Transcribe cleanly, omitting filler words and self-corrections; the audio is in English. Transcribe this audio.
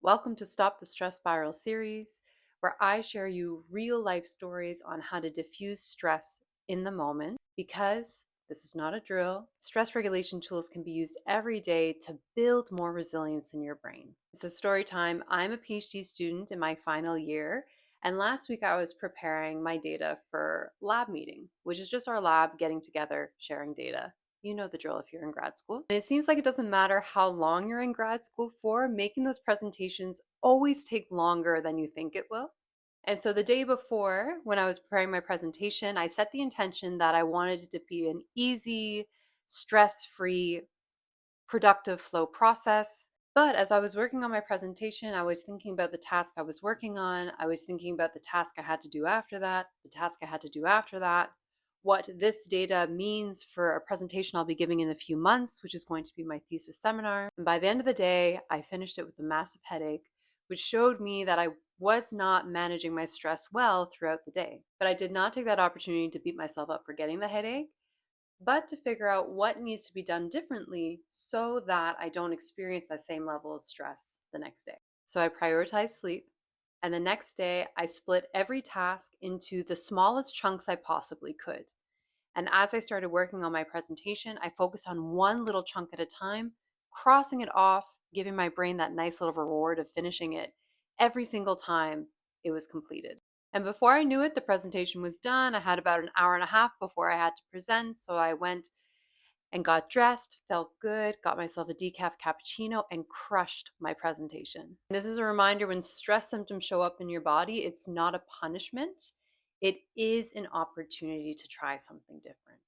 Welcome to Stop the Stress Spiral series, where I share you real life stories on how to diffuse stress in the moment. Because this is not a drill, stress regulation tools can be used every day to build more resilience in your brain. So, story time. I'm a PhD student in my final year, and last week I was preparing my data for lab meeting, which is just our lab getting together, sharing data. You know the drill if you're in grad school. And it seems like it doesn't matter how long you're in grad school for, making those presentations always take longer than you think it will. And so the day before, when I was preparing my presentation, I set the intention that I wanted it to be an easy, stress free, productive flow process. But as I was working on my presentation, I was thinking about the task I was working on. I was thinking about the task I had to do after that, the task I had to do after that, what this data means for a presentation I'll be giving in a few months, which is going to be my thesis seminar. And by the end of the day, I finished it with a massive headache, which showed me that I was not managing my stress well throughout the day. But I did not take that opportunity to beat myself up for getting the headache, but to figure out what needs to be done differently so that I don't experience that same level of stress the next day. So I prioritized sleep. And the next day, I split every task into the smallest chunks I possibly could. And as I started working on my presentation, I focused on one little chunk at a time, crossing it off, giving my brain that nice little reward of finishing it every single time it was completed. And before I knew it, the presentation was done. I had about an hour and a half before I had to present. So I went and got dressed, felt good, got myself a decaf cappuccino, and crushed my presentation. This is a reminder: when stress symptoms show up in your body, it's not a punishment, it is an opportunity to try something different.